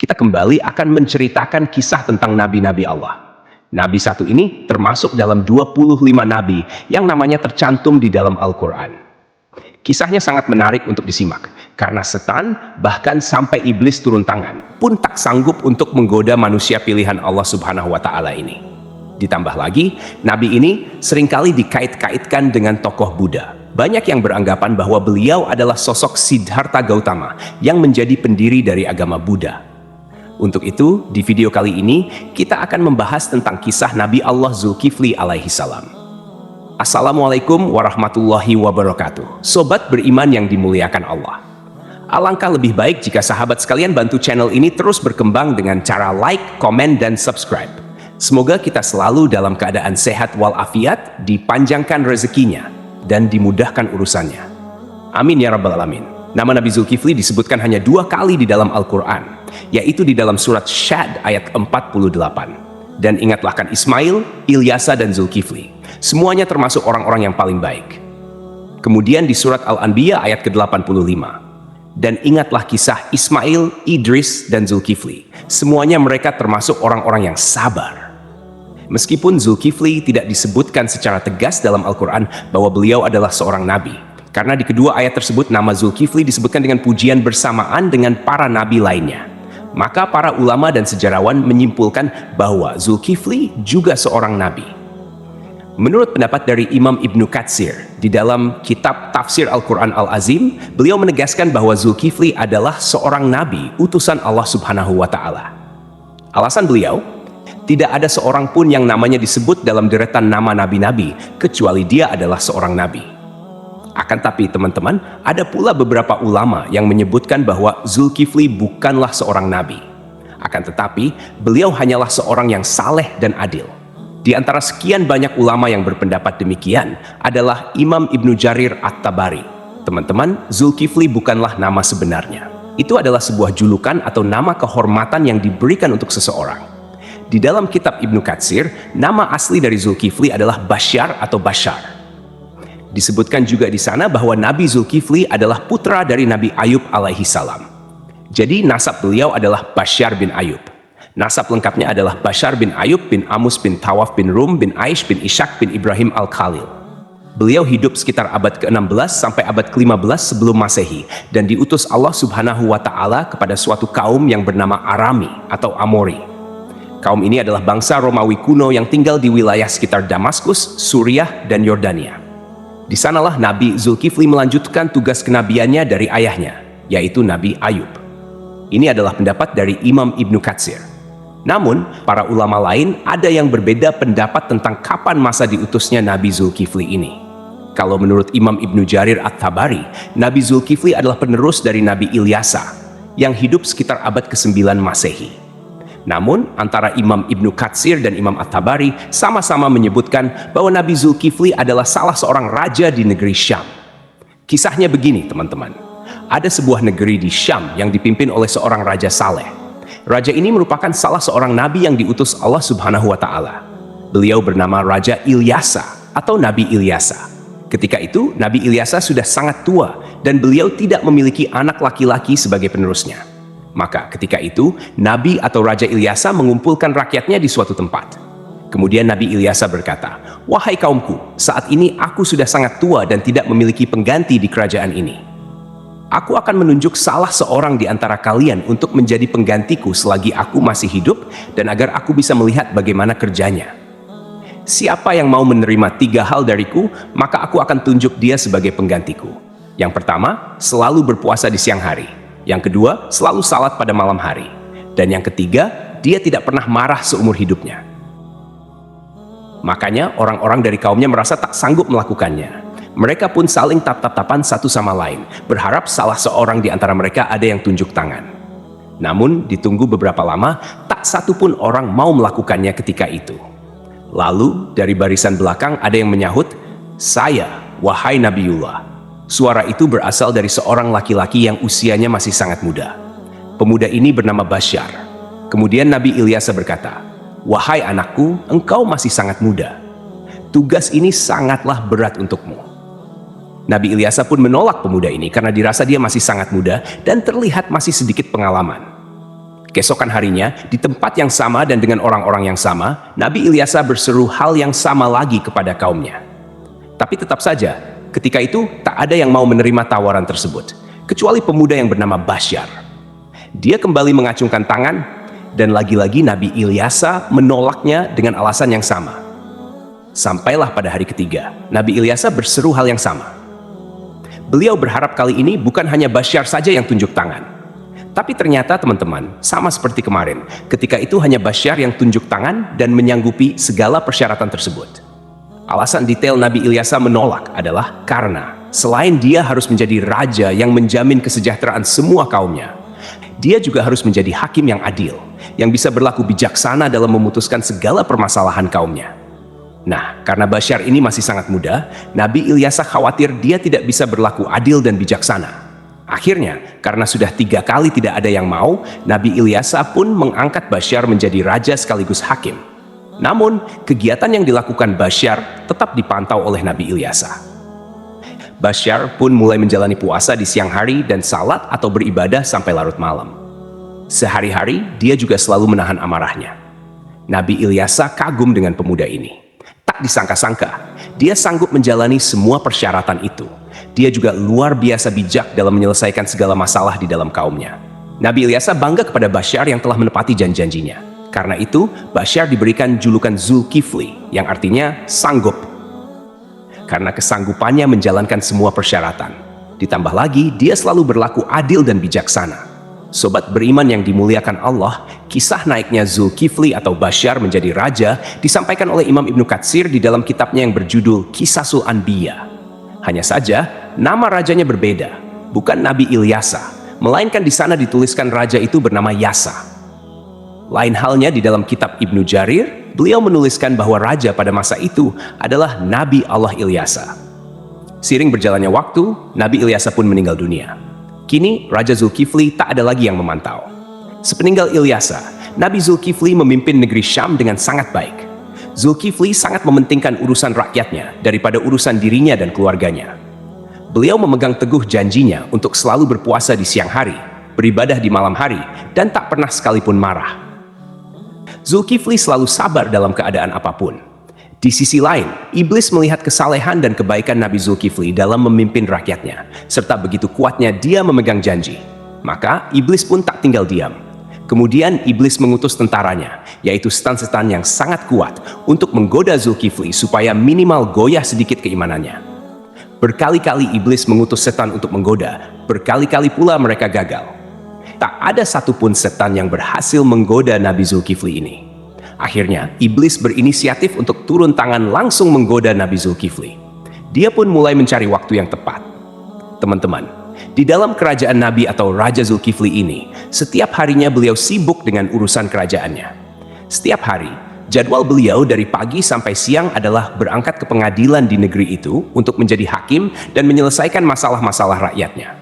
kita kembali akan menceritakan kisah tentang nabi-nabi Allah. Nabi satu ini termasuk dalam 25 nabi yang namanya tercantum di dalam Al-Quran. Kisahnya sangat menarik untuk disimak, karena setan bahkan sampai iblis turun tangan pun tak sanggup untuk menggoda manusia pilihan Allah Subhanahu wa Ta'ala ini. Ditambah lagi, nabi ini seringkali dikait-kaitkan dengan tokoh Buddha. Banyak yang beranggapan bahwa beliau adalah sosok Siddhartha Gautama yang menjadi pendiri dari agama Buddha. Untuk itu, di video kali ini, kita akan membahas tentang kisah Nabi Allah Zulkifli alaihi salam. Assalamualaikum warahmatullahi wabarakatuh. Sobat beriman yang dimuliakan Allah. Alangkah lebih baik jika sahabat sekalian bantu channel ini terus berkembang dengan cara like, komen, dan subscribe. Semoga kita selalu dalam keadaan sehat walafiat, dipanjangkan rezekinya, dan dimudahkan urusannya. Amin ya rabbal alamin. Nama Nabi Zulkifli disebutkan hanya 2 kali di dalam Al-Quran, yaitu di dalam surat Syad ayat 48. Dan ingatlah kan Ismail, Ilyasa, dan Zulkifli. Semuanya termasuk orang-orang yang paling baik. Kemudian di surat Al-Anbiya ayat ke-85. Dan ingatlah kisah Ismail, Idris, dan Zulkifli. Semuanya mereka termasuk orang-orang yang sabar. Meskipun Zulkifli tidak disebutkan secara tegas dalam Al-Quran bahwa beliau adalah seorang nabi, karena di kedua ayat tersebut nama Zulkifli disebutkan dengan pujian bersamaan dengan para nabi lainnya. Maka para ulama dan sejarawan menyimpulkan bahwa Zulkifli juga seorang nabi. Menurut pendapat dari Imam Ibnu Katsir, di dalam kitab Tafsir Al-Quran Al-Azim, beliau menegaskan bahwa Zulkifli adalah seorang nabi, utusan Allah Subhanahu wa Ta'ala. Alasan beliau, tidak ada seorang pun yang namanya disebut dalam deretan nama nabi-nabi, kecuali dia adalah seorang nabi. Akan tapi teman-teman, ada pula beberapa ulama yang menyebutkan bahwa Zulkifli bukanlah seorang nabi. Akan tetapi, beliau hanyalah seorang yang saleh dan adil. Di antara sekian banyak ulama yang berpendapat demikian adalah Imam Ibnu Jarir At-Tabari. Teman-teman, Zulkifli bukanlah nama sebenarnya. Itu adalah sebuah julukan atau nama kehormatan yang diberikan untuk seseorang. Di dalam kitab Ibnu Katsir, nama asli dari Zulkifli adalah Basyar atau Bashar. Disebutkan juga di sana bahwa Nabi Zulkifli adalah putra dari Nabi Ayub alaihi salam. Jadi nasab beliau adalah Basyar bin Ayub. Nasab lengkapnya adalah Basyar bin Ayub bin Amus bin Tawaf bin Rum bin Aish bin Ishak bin Ibrahim al-Khalil. Beliau hidup sekitar abad ke-16 sampai abad ke-15 sebelum Masehi dan diutus Allah Subhanahu wa Ta'ala kepada suatu kaum yang bernama Arami atau Amori. Kaum ini adalah bangsa Romawi kuno yang tinggal di wilayah sekitar Damaskus, Suriah, dan Yordania. Di sanalah Nabi Zulkifli melanjutkan tugas kenabiannya dari ayahnya, yaitu Nabi Ayub. Ini adalah pendapat dari Imam Ibnu Katsir. Namun, para ulama lain ada yang berbeda pendapat tentang kapan masa diutusnya Nabi Zulkifli ini. Kalau menurut Imam Ibnu Jarir At-Tabari, Nabi Zulkifli adalah penerus dari Nabi Ilyasa, yang hidup sekitar abad ke-9 Masehi. Namun, antara Imam Ibnu Katsir dan Imam At-Tabari sama-sama menyebutkan bahwa Nabi Zulkifli adalah salah seorang raja di negeri Syam. Kisahnya begini, teman-teman. Ada sebuah negeri di Syam yang dipimpin oleh seorang raja saleh. Raja ini merupakan salah seorang nabi yang diutus Allah Subhanahu wa Ta'ala. Beliau bernama Raja Ilyasa atau Nabi Ilyasa. Ketika itu, Nabi Ilyasa sudah sangat tua dan beliau tidak memiliki anak laki-laki sebagai penerusnya. Maka ketika itu, Nabi atau Raja Ilyasa mengumpulkan rakyatnya di suatu tempat. Kemudian Nabi Ilyasa berkata, "Wahai kaumku, saat ini aku sudah sangat tua dan tidak memiliki pengganti di kerajaan ini. Aku akan menunjuk salah seorang di antara kalian untuk menjadi penggantiku selagi aku masih hidup dan agar aku bisa melihat bagaimana kerjanya. Siapa yang mau menerima 3 hal dariku, maka aku akan tunjuk dia sebagai penggantiku. Yang pertama, selalu berpuasa di siang hari. Yang kedua, selalu salat pada malam hari. Dan yang ketiga, dia tidak pernah marah seumur hidupnya." Makanya orang-orang dari kaumnya merasa tak sanggup melakukannya. Mereka pun saling tap-tap-tapan satu sama lain, berharap salah seorang di antara mereka ada yang tunjuk tangan. Namun, ditunggu beberapa lama, tak satu pun orang mau melakukannya ketika itu. Lalu, dari barisan belakang ada yang menyahut, "Saya, wahai Nabiullah." Suara itu berasal dari seorang laki-laki yang usianya masih sangat muda. Pemuda ini bernama Basyar. Kemudian Nabi Ilyasa berkata, "Wahai anakku, engkau masih sangat muda. Tugas ini sangatlah berat untukmu." Nabi Ilyasa pun menolak pemuda ini karena dirasa dia masih sangat muda dan terlihat masih sedikit pengalaman. Keesokan harinya, di tempat yang sama dan dengan orang-orang yang sama, Nabi Ilyasa berseru hal yang sama lagi kepada kaumnya. Tapi tetap saja, ketika itu tak ada yang mau menerima tawaran tersebut, kecuali pemuda yang bernama Basyar. Dia kembali mengacungkan tangan, dan lagi-lagi Nabi Ilyasa menolaknya dengan alasan yang sama. Sampailah pada hari ketiga, Nabi Ilyasa berseru hal yang sama. Beliau berharap kali ini bukan hanya Basyar saja yang tunjuk tangan. Tapi ternyata teman-teman, sama seperti kemarin, ketika itu hanya Basyar yang tunjuk tangan dan menyanggupi segala persyaratan tersebut. Alasan detail Nabi Ilyasa menolak adalah karena selain dia harus menjadi raja yang menjamin kesejahteraan semua kaumnya, dia juga harus menjadi hakim yang adil, yang bisa berlaku bijaksana dalam memutuskan segala permasalahan kaumnya. Nah, karena Basyar ini masih sangat muda, Nabi Ilyasa khawatir dia tidak bisa berlaku adil dan bijaksana. Akhirnya, karena sudah 3 kali tidak ada yang mau, Nabi Ilyasa pun mengangkat Basyar menjadi raja sekaligus hakim. Namun, kegiatan yang dilakukan Basyar tetap dipantau oleh Nabi Ilyasa. Basyar pun mulai menjalani puasa di siang hari dan salat atau beribadah sampai larut malam. Sehari-hari, dia juga selalu menahan amarahnya. Nabi Ilyasa kagum dengan pemuda ini. Tak disangka-sangka, dia sanggup menjalani semua persyaratan itu. Dia juga luar biasa bijak dalam menyelesaikan segala masalah di dalam kaumnya. Nabi Ilyasa bangga kepada Basyar yang telah menepati janji-janjinya. Karena itu, Basyar diberikan julukan Zulkifli, yang artinya sanggup. Karena kesanggupannya menjalankan semua persyaratan. Ditambah lagi, dia selalu berlaku adil dan bijaksana. Sobat beriman yang dimuliakan Allah, kisah naiknya Zulkifli atau Basyar menjadi raja disampaikan oleh Imam Ibnu Katsir di dalam kitabnya yang berjudul Qisasul Anbiya. Hanya saja, nama rajanya berbeda, bukan Nabi Ilyasa, melainkan di sana dituliskan raja itu bernama Yasa. Lain halnya di dalam kitab Ibnu Jarir, beliau menuliskan bahwa raja pada masa itu adalah Nabi Allah Ilyasa. Seiring berjalannya waktu, Nabi Ilyasa pun meninggal dunia. Kini, Raja Zulkifli tak ada lagi yang memantau. Sepeninggal Ilyasa, Nabi Zulkifli memimpin negeri Syam dengan sangat baik. Zulkifli sangat mementingkan urusan rakyatnya daripada urusan dirinya dan keluarganya. Beliau memegang teguh janjinya untuk selalu berpuasa di siang hari, beribadah di malam hari, dan tak pernah sekalipun marah. Zulkifli selalu sabar dalam keadaan apapun. Di sisi lain, iblis melihat kesalehan dan kebaikan Nabi Zulkifli dalam memimpin rakyatnya, serta begitu kuatnya dia memegang janji. Maka, iblis pun tak tinggal diam. Kemudian, iblis mengutus tentaranya, yaitu setan-setan yang sangat kuat, untuk menggoda Zulkifli supaya minimal goyah sedikit keimanannya. Berkali-kali iblis mengutus setan untuk menggoda, berkali-kali pula mereka gagal. Tak ada satupun setan yang berhasil menggoda Nabi Zulkifli ini. Akhirnya, iblis berinisiatif untuk turun tangan langsung menggoda Nabi Zulkifli. Dia pun mulai mencari waktu yang tepat. Teman-teman, di dalam kerajaan Nabi atau Raja Zulkifli ini, setiap harinya beliau sibuk dengan urusan kerajaannya. Setiap hari, jadwal beliau dari pagi sampai siang adalah berangkat ke pengadilan di negeri itu untuk menjadi hakim dan menyelesaikan masalah-masalah rakyatnya.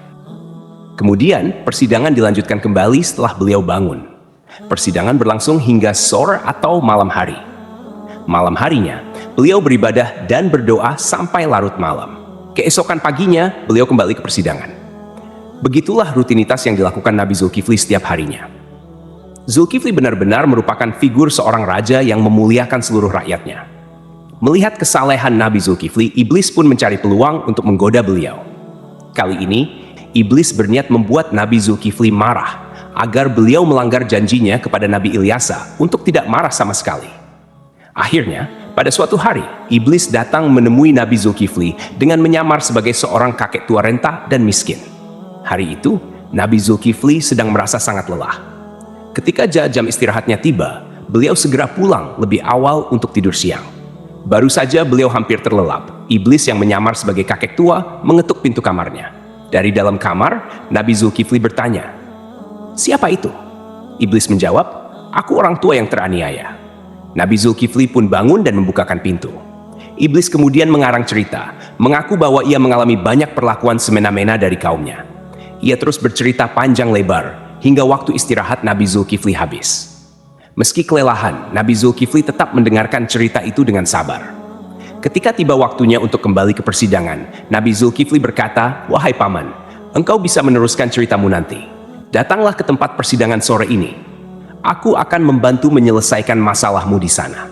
Kemudian, persidangan dilanjutkan kembali setelah beliau bangun. Persidangan berlangsung hingga sore atau malam hari. Malam harinya, beliau beribadah dan berdoa sampai larut malam. Keesokan paginya, beliau kembali ke persidangan. Begitulah rutinitas yang dilakukan Nabi Zulkifli setiap harinya. Zulkifli benar-benar merupakan figur seorang raja yang memuliakan seluruh rakyatnya. Melihat kesalehan Nabi Zulkifli, iblis pun mencari peluang untuk menggoda beliau. Kali ini, iblis berniat membuat Nabi Zulkifli marah, agar beliau melanggar janjinya kepada Nabi Ilyasa untuk tidak marah sama sekali. Akhirnya, pada suatu hari, iblis datang menemui Nabi Zulkifli dengan menyamar sebagai seorang kakek tua renta dan miskin. Hari itu, Nabi Zulkifli sedang merasa sangat lelah. Ketika jam istirahatnya tiba, beliau segera pulang lebih awal untuk tidur siang. Baru saja beliau hampir terlelap, iblis yang menyamar sebagai kakek tua mengetuk pintu kamarnya. Dari dalam kamar, Nabi Zulkifli bertanya, "Siapa itu?" Iblis menjawab, "Aku orang tua yang teraniaya." Nabi Zulkifli pun bangun dan membukakan pintu. Iblis kemudian mengarang cerita, mengaku bahwa ia mengalami banyak perlakuan semena-mena dari kaumnya. Ia terus bercerita panjang lebar, hingga waktu istirahat Nabi Zulkifli habis. Meski kelelahan, Nabi Zulkifli tetap mendengarkan cerita itu dengan sabar. Ketika tiba waktunya untuk kembali ke persidangan, Nabi Zulkifli berkata, "Wahai paman, engkau bisa meneruskan ceritamu nanti. Datanglah ke tempat persidangan sore ini. aku akan membantu menyelesaikan masalahmu di sana."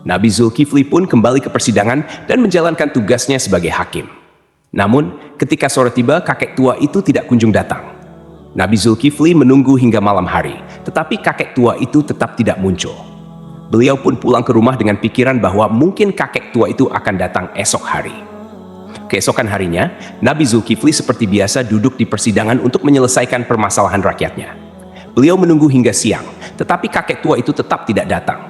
Nabi Zulkifli pun kembali ke persidangan dan menjalankan tugasnya sebagai hakim. Namun, ketika sore tiba, kakek tua itu tidak kunjung datang. Nabi Zulkifli menunggu hingga malam hari, tetapi kakek tua itu tetap tidak muncul. Beliau pun pulang ke rumah dengan pikiran bahwa mungkin kakek tua itu akan datang esok hari. Keesokan harinya, Nabi Zulkifli seperti biasa duduk di persidangan untuk menyelesaikan permasalahan rakyatnya. Beliau menunggu hingga siang, tetapi kakek tua itu tetap tidak datang.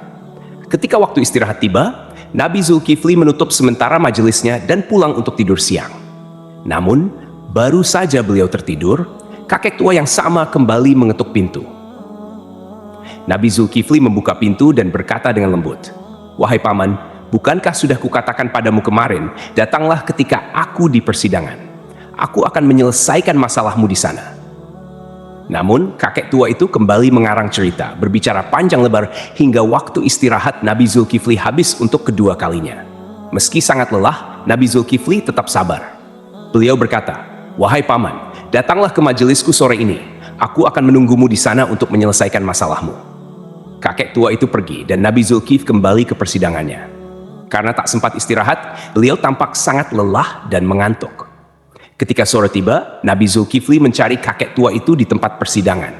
Ketika waktu istirahat tiba, Nabi Zulkifli menutup sementara majelisnya dan pulang untuk tidur siang. Namun, baru saja beliau tertidur, kakek tua yang sama kembali mengetuk pintu. Nabi Zulkifli membuka pintu dan berkata dengan lembut, "Wahai paman, bukankah sudah kukatakan padamu kemarin, datanglah ketika aku di persidangan. Aku akan menyelesaikan masalahmu di sana." Namun, kakek tua itu kembali mengarang cerita, berbicara panjang lebar hingga waktu istirahat Nabi Zulkifli habis untuk kedua kalinya. Meski sangat lelah, Nabi Zulkifli tetap sabar. Beliau berkata, "Wahai paman, datanglah ke majelisku sore ini. Aku akan menunggumu di sana untuk menyelesaikan masalahmu." Kakek tua itu pergi dan Nabi Zulkifli kembali ke persidangannya. Karena tak sempat istirahat, beliau tampak sangat lelah dan mengantuk. Ketika sore tiba, Nabi Zulkifli mencari kakek tua itu di tempat persidangan.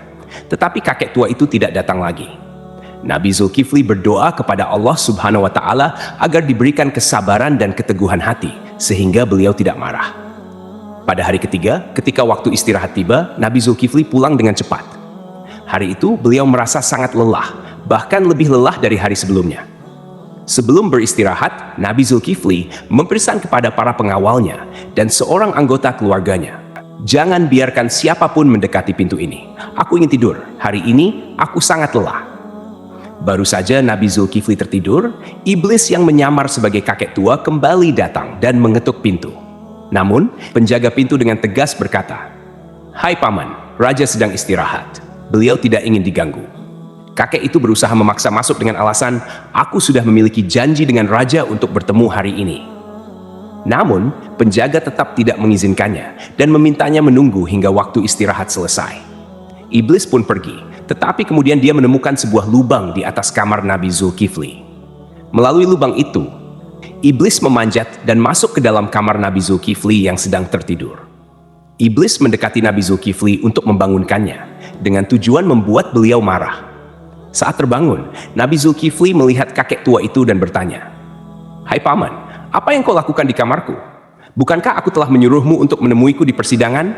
Tetapi kakek tua itu tidak datang lagi. Nabi Zulkifli berdoa kepada Allah Subhanahu wa Ta'ala agar diberikan kesabaran dan keteguhan hati, sehingga beliau tidak marah. Pada hari ketiga, ketika waktu istirahat tiba, Nabi Zulkifli pulang dengan cepat. Hari itu, beliau merasa sangat lelah, bahkan lebih lelah dari hari sebelumnya. Sebelum beristirahat, Nabi Zulkifli mempesan kepada para pengawalnya dan seorang anggota keluarganya, "Jangan biarkan siapapun mendekati pintu ini. Aku ingin tidur. Hari ini aku sangat lelah." Baru saja Nabi Zulkifli tertidur, iblis yang menyamar sebagai kakek tua kembali datang dan mengetuk pintu. Namun, penjaga pintu dengan tegas berkata, "Hai paman, raja sedang istirahat. Beliau tidak ingin diganggu." Kakek itu berusaha memaksa masuk dengan alasan, "Aku sudah memiliki janji dengan raja untuk bertemu hari ini." Namun, penjaga tetap tidak mengizinkannya dan memintanya menunggu hingga waktu istirahat selesai. Iblis pun pergi, tetapi kemudian dia menemukan sebuah lubang di atas kamar Nabi Zulkifli. Melalui lubang itu, iblis memanjat dan masuk ke dalam kamar Nabi Zulkifli yang sedang tertidur. Iblis mendekati Nabi Zulkifli untuk membangunkannya, dengan tujuan membuat beliau marah. Saat terbangun, Nabi Zulkifli melihat kakek tua itu dan bertanya, "Hai paman, apa yang kau lakukan di kamarku? Bukankah aku telah menyuruhmu untuk menemuiku di persidangan?"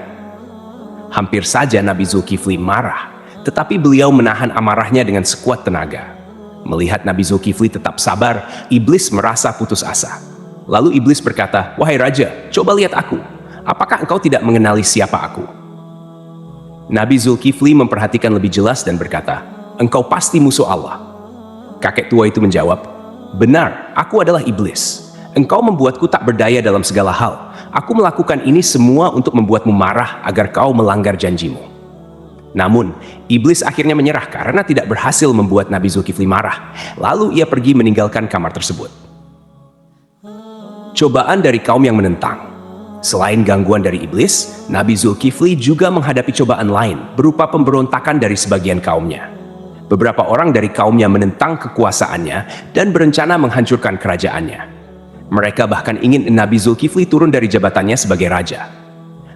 Hampir saja Nabi Zulkifli marah, tetapi beliau menahan amarahnya dengan sekuat tenaga. Melihat Nabi Zulkifli tetap sabar, iblis merasa putus asa. Lalu iblis berkata, "Wahai raja, coba lihat aku. Apakah engkau tidak mengenali siapa aku?" Nabi Zulkifli memperhatikan lebih jelas dan berkata, "Engkau pasti musuh Allah." Kakek tua itu menjawab, "Benar, aku adalah iblis. Engkau membuatku tak berdaya dalam segala hal. Aku melakukan ini semua untuk membuatmu marah agar kau melanggar janjimu." Namun, iblis akhirnya menyerah karena tidak berhasil membuat Nabi Zulkifli marah. Lalu ia pergi meninggalkan kamar tersebut. Cobaan dari kaum yang menentang. Selain gangguan dari iblis, Nabi Zulkifli juga menghadapi cobaan lain berupa pemberontakan dari sebagian kaumnya. Beberapa orang dari kaumnya menentang kekuasaannya dan berencana menghancurkan kerajaannya. Mereka bahkan ingin Nabi Zulkifli turun dari jabatannya sebagai raja.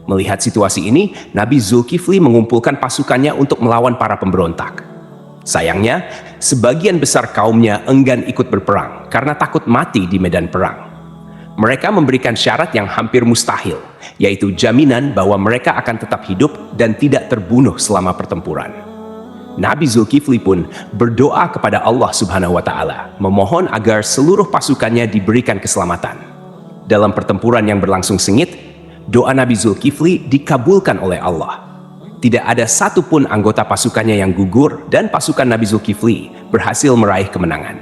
Melihat situasi ini, Nabi Zulkifli mengumpulkan pasukannya untuk melawan para pemberontak. Sayangnya, sebagian besar kaumnya enggan ikut berperang karena takut mati di medan perang. Mereka memberikan syarat yang hampir mustahil, yaitu jaminan bahwa mereka akan tetap hidup dan tidak terbunuh selama pertempuran. Nabi Zulkifli pun berdoa kepada Allah Subhanahu wa Ta'ala, memohon agar seluruh pasukannya diberikan keselamatan. Dalam pertempuran yang berlangsung sengit, doa Nabi Zulkifli dikabulkan oleh Allah. Tidak ada satupun anggota pasukannya yang gugur dan pasukan Nabi Zulkifli berhasil meraih kemenangan.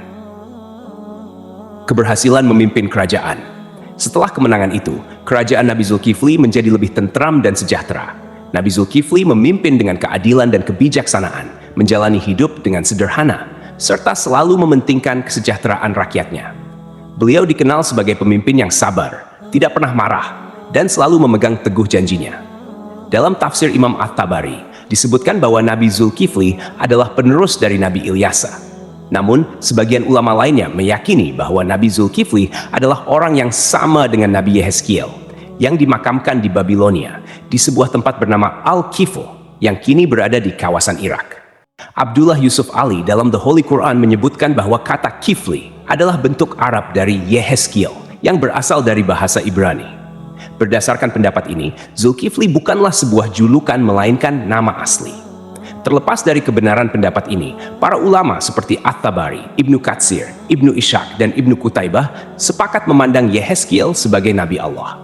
Keberhasilan memimpin kerajaan. Setelah kemenangan itu, kerajaan Nabi Zulkifli menjadi lebih tentram dan sejahtera. Nabi Zulkifli memimpin dengan keadilan dan kebijaksanaan, menjalani hidup dengan sederhana, serta selalu mementingkan kesejahteraan rakyatnya. Beliau dikenal sebagai pemimpin yang sabar, tidak pernah marah, dan selalu memegang teguh janjinya. Dalam tafsir Imam At-Tabari, disebutkan bahwa Nabi Zulkifli adalah penerus dari Nabi Ilyasa. Namun, sebagian ulama lainnya meyakini bahwa Nabi Zulkifli adalah orang yang sama dengan Nabi Yehezkiel, yang dimakamkan di Babilonia, di sebuah tempat bernama Al-Kifl, yang kini berada di kawasan Irak. Abdullah Yusuf Ali dalam The Holy Quran menyebutkan bahwa kata Kifli adalah bentuk Arab dari Yehezkiel, yang berasal dari bahasa Ibrani. Berdasarkan pendapat ini, Zulkifli bukanlah sebuah julukan melainkan nama asli. Terlepas dari kebenaran pendapat ini, para ulama seperti At-Tabari, Ibnu Katsir, Ibnu Ishaq, dan Ibnu Qutaibah sepakat memandang Yehezkiel sebagai Nabi Allah.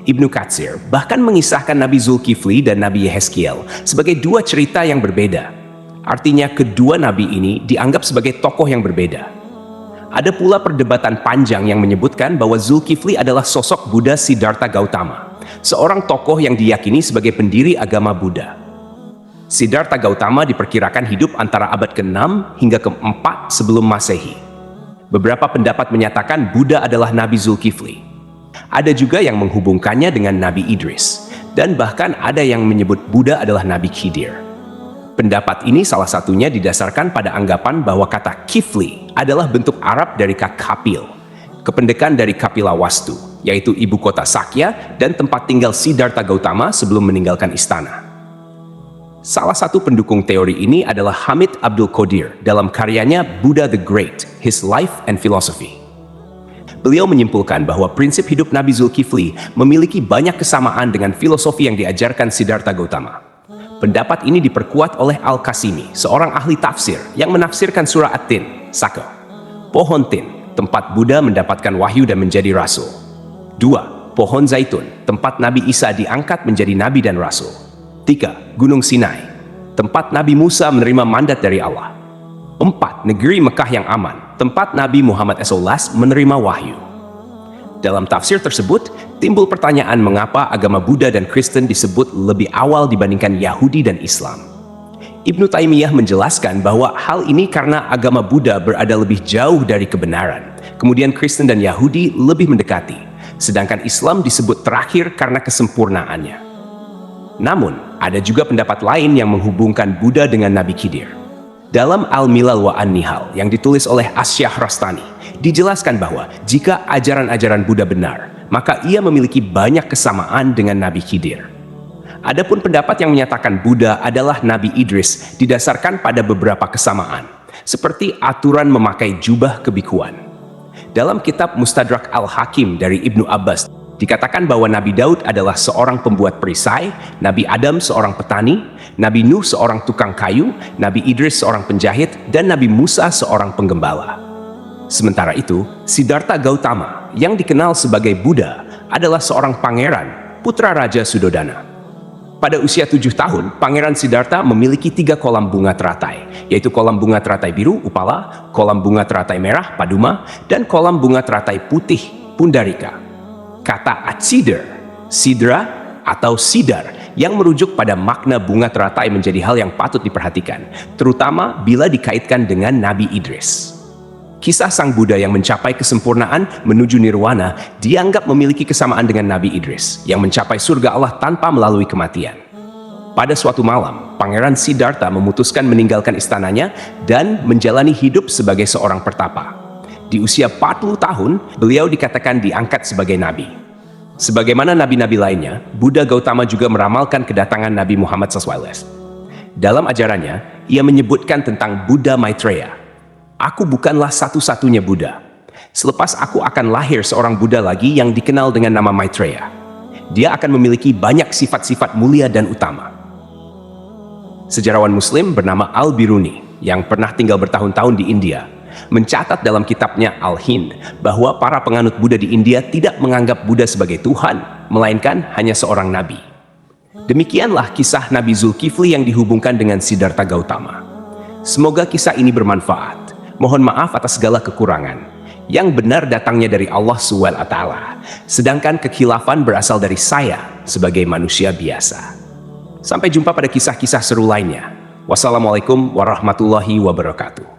Ibnu Katsir bahkan mengisahkan Nabi Zulkifli dan Nabi Yehezkiel sebagai dua cerita yang berbeda. Artinya kedua nabi ini dianggap sebagai tokoh yang berbeda. Ada pula perdebatan panjang yang menyebutkan bahwa Zulkifli adalah sosok Buddha Siddhartha Gautama, seorang tokoh yang diyakini sebagai pendiri agama Buddha. Siddhartha Gautama diperkirakan hidup antara abad ke-6 hingga ke-4 sebelum Masehi. Beberapa pendapat menyatakan Buddha adalah Nabi Zulkifli. Ada juga yang menghubungkannya dengan Nabi Idris, dan bahkan ada yang menyebut Buddha adalah Nabi Khidir. Pendapat ini salah satunya didasarkan pada anggapan bahwa kata Kifli adalah bentuk Arab dari kata Kapil, kependekan dari Kapila Wastu, yaitu ibu kota Sakya dan tempat tinggal Siddhartha Gautama sebelum meninggalkan istana. Salah satu pendukung teori ini adalah Hamid Abdul Qadir dalam karyanya Buddha the Great, His Life and Philosophy. Beliau menyimpulkan bahwa prinsip hidup Nabi Zulkifli memiliki banyak kesamaan dengan filosofi yang diajarkan Siddhartha Gautama. Pendapat ini diperkuat oleh Al-Qasimi, seorang ahli tafsir yang menafsirkan surah At-Tin, Saka. Pohon Tin, tempat Buddha mendapatkan wahyu dan menjadi rasul. 2. Pohon Zaitun, tempat Nabi Isa diangkat menjadi nabi dan rasul. 3. Gunung Sinai, tempat Nabi Musa menerima mandat dari Allah. 4. Negeri Mekah yang aman, tempat Nabi Muhammad SAW menerima wahyu. Dalam tafsir tersebut, timbul pertanyaan mengapa agama Buddha dan Kristen disebut lebih awal dibandingkan Yahudi dan Islam. Ibnu Taimiyah menjelaskan bahwa hal ini karena agama Buddha berada lebih jauh dari kebenaran, kemudian Kristen dan Yahudi lebih mendekati, sedangkan Islam disebut terakhir karena kesempurnaannya. Namun, ada juga pendapat lain yang menghubungkan Buddha dengan Nabi Khidir. Dalam Al-Milal wa An-Nihal yang ditulis oleh Asy-Syahrastani, dijelaskan bahwa jika ajaran-ajaran Buddha benar, maka ia memiliki banyak kesamaan dengan Nabi Khidir. Adapun pendapat yang menyatakan Buddha adalah Nabi Idris didasarkan pada beberapa kesamaan, seperti aturan memakai jubah kebikuan. Dalam kitab Mustadrak Al-Hakim dari Ibnu Abbas, dikatakan bahwa Nabi Daud adalah seorang pembuat perisai, Nabi Adam seorang petani, Nabi Nuh seorang tukang kayu, Nabi Idris seorang penjahit, dan Nabi Musa seorang penggembala. Sementara itu, Siddhartha Gautama yang dikenal sebagai Buddha adalah seorang pangeran, putra Raja Sudodana. Pada usia 7 tahun, Pangeran Siddhartha memiliki 3 kolam bunga teratai, yaitu kolam bunga teratai biru, Upala, kolam bunga teratai merah, Paduma, dan kolam bunga teratai putih, Pundarika. Kata Atsidar, Sidra, atau Sidar yang merujuk pada makna bunga teratai menjadi hal yang patut diperhatikan, terutama bila dikaitkan dengan Nabi Idris. Kisah sang Buddha yang mencapai kesempurnaan menuju nirwana dianggap memiliki kesamaan dengan Nabi Idris yang mencapai surga Allah tanpa melalui kematian. Pada suatu malam, Pangeran Siddhartha memutuskan meninggalkan istananya dan menjalani hidup sebagai seorang pertapa. Di usia 40 tahun, beliau dikatakan diangkat sebagai nabi. Sebagaimana nabi-nabi lainnya, Buddha Gautama juga meramalkan kedatangan Nabi Muhammad SAW. Dalam ajarannya, ia menyebutkan tentang Buddha Maitreya. Aku bukanlah satu-satunya Buddha. Selepas aku akan lahir seorang Buddha lagi yang dikenal dengan nama Maitreya. Dia akan memiliki banyak sifat-sifat mulia dan utama. Sejarawan Muslim bernama Al-Biruni yang pernah tinggal bertahun-tahun di India mencatat dalam kitabnya Al-Hind bahwa para penganut Buddha di India tidak menganggap Buddha sebagai Tuhan, melainkan hanya seorang nabi. Demikianlah kisah Nabi Zulkifli yang dihubungkan dengan Siddhartha Gautama. Semoga kisah ini bermanfaat. Mohon maaf atas segala kekurangan. Yang benar datangnya dari Allah SWT, sedangkan kekhilafan berasal dari saya sebagai manusia biasa. Sampai jumpa pada kisah-kisah seru lainnya. Wassalamualaikum warahmatullahi wabarakatuh.